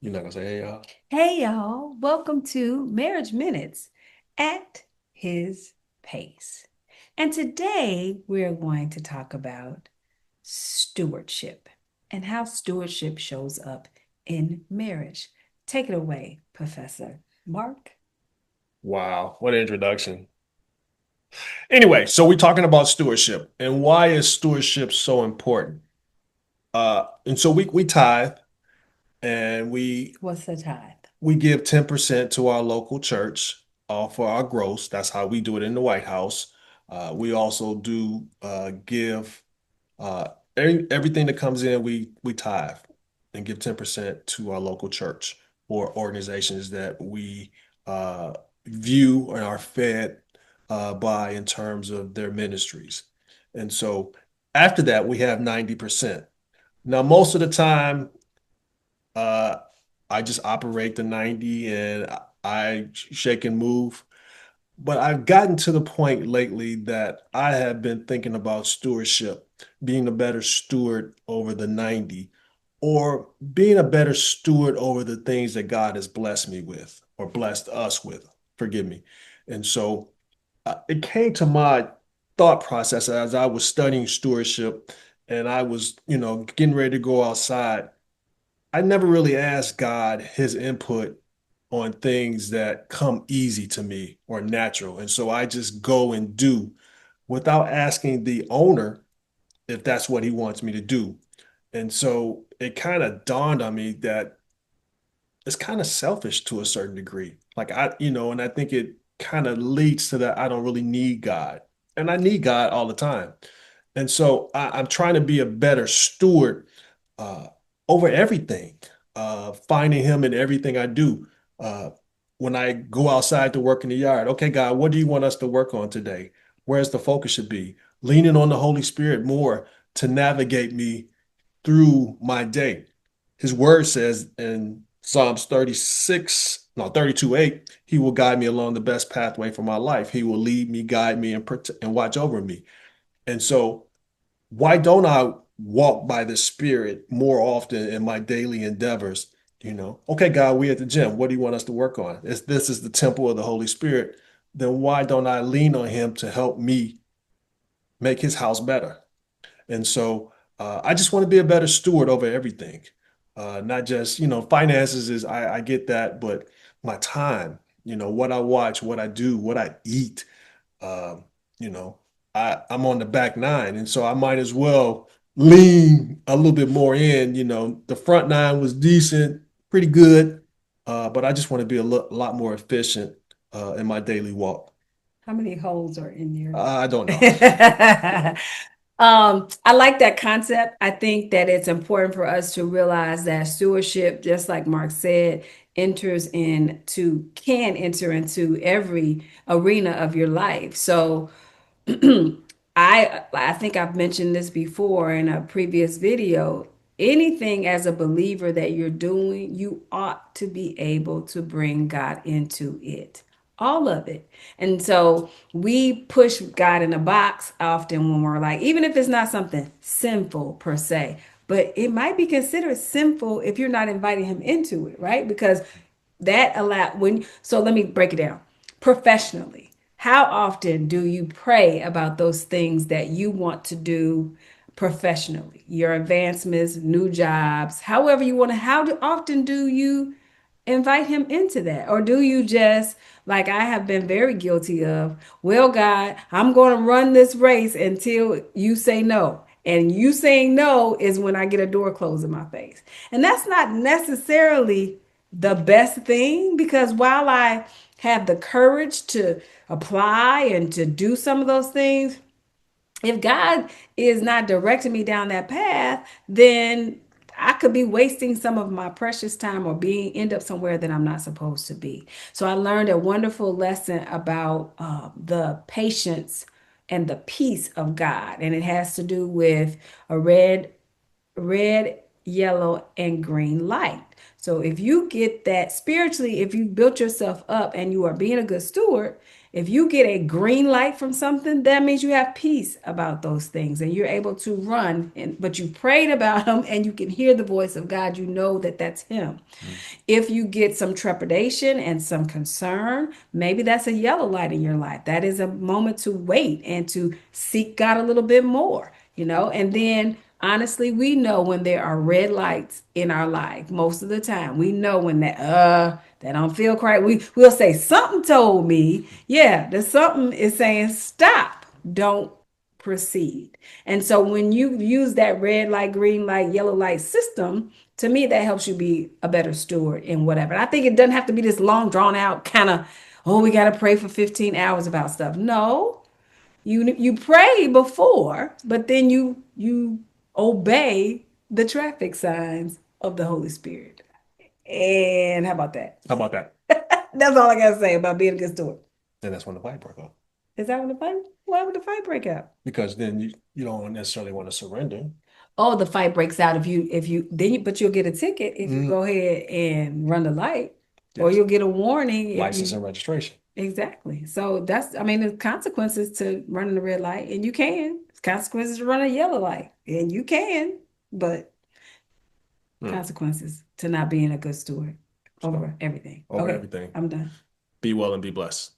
You're not gonna say, hey, y'all. Hey, y'all. Welcome to Marriage Minutes at His Pace. And today we're going to talk about stewardship and how stewardship shows up in marriage. Take it away, Professor Mark. Wow, what an introduction. Anyway, so we're talking about stewardship and why is stewardship so important? And so we tithe and What's the tithe? we give 10% to our local church for our gross. That's how we do it in the White House. We also do give everything that comes in, we tithe and give 10% to our local church or organizations that we uh, view and are fed by in terms of their ministries. And so after that, we have 90%. Now, most of the time, uh, I just operate the 90 and I shake and move. But I've gotten to the point lately that I have been thinking about stewardship, being a better steward over the 90, or being a better steward over the things that God has blessed me with or blessed us with. Forgive me. And so it came to my thought process as I was studying stewardship and I was, getting ready to go outside. I never really asked God his input on things that come easy to me or natural. And so I just go and do without asking the owner if that's what he wants me to do. And so it kind of dawned on me that it's kind of selfish to a certain degree. And I think it kind of leads to that I don't really need God. And I need God all the time. And so I'm trying to be a better steward uh, over everything, finding him in everything I do. Uh, when I go outside to work in the yard, okay, God, what do you want us to work on today? Where's the focus should be? Leaning on the Holy Spirit more to navigate me through my day. His word says in Psalms 36, no, 32:8, he will guide me along the best pathway for my life. He will lead me, guide me, and watch over me. And so why don't I walk by the Spirit more often in my daily endeavors? Okay, God, we at the gym. What do you want us to work on? If this is the temple of the Holy Spirit, then why don't I lean on Him to help me make His house better? And so I just want to be a better steward over everything, not just, finances is, I get that, but my time, what I watch, what I do, what I eat, um, you know, I'm on the back nine, and so I might as well lean a little bit more in. The front nine was decent, pretty good, but I just want to be a lot more efficient in my daily walk. How many holes are in your? I don't know. I like that concept. I think that it's important for us to realize that stewardship, just like Mark said, can enter into every arena of your life. So I think I've mentioned this before in a previous video. Anything as a believer that you're doing, you ought to be able to bring God into it. All of it. And so we push God in a box often when we're like, even if it's not something sinful per se, but it might be considered sinful if you're not inviting him into it, right? Because that allow when so let me break it down professionally. How often do you pray about those things that you want to do professionally, your advancements, new jobs, however you want to? Often do you invite him into that? Or do you just, like I have been very guilty of, well, God, I'm going to run this race until you say no. And you saying no is when I get a door closed in my face. And that's not necessarily the best thing, because while I have the courage to apply and to do some of those things, if God is not directing me down that path, then I could be wasting some of my precious time or being end up somewhere that I'm not supposed to be. So I learned a wonderful lesson about the patience and the peace of God, and it has to do with a red, yellow, and green light. So if you get that spiritually, if you built yourself up and you are being a good steward, If you get a green light from something, that means you have peace about those things and you're able to run. But you prayed about them and you can hear the voice of God. You know that that's Him. Mm. If you get some trepidation and some concern, maybe that's a yellow light in your life. That is a moment to wait and to seek God a little bit more, you know? And then honestly, we know when there are red lights in our life most of the time. We know when that don't feel right. We'll say something told me, yeah, the something is saying stop. Don't proceed. And so when you use that red light, green light, yellow light system, to me, that helps you be a better steward in whatever. And I think it doesn't have to be this long, drawn out kind of, oh, we got to pray for 15 hours about stuff. No, you pray before, but then you obey the traffic signs of the Holy Spirit. And how about that? How about that? That's all I got to say about being a good steward. And that's when the fight broke out. Is that when the fight? Why would the fight break out? Because then you don't necessarily want to surrender. Oh, the fight breaks out if you then you but you'll get a ticket if you Mm, go ahead and run the light, or yes. you'll get a warning if License you and registration. exactly. So that's I mean there's consequences to running the red light, and you can. There's consequences to running a yellow light, and you can, but Mm. consequences to not being a good steward So over everything. over Okay, everything. I'm done. Be well and be blessed.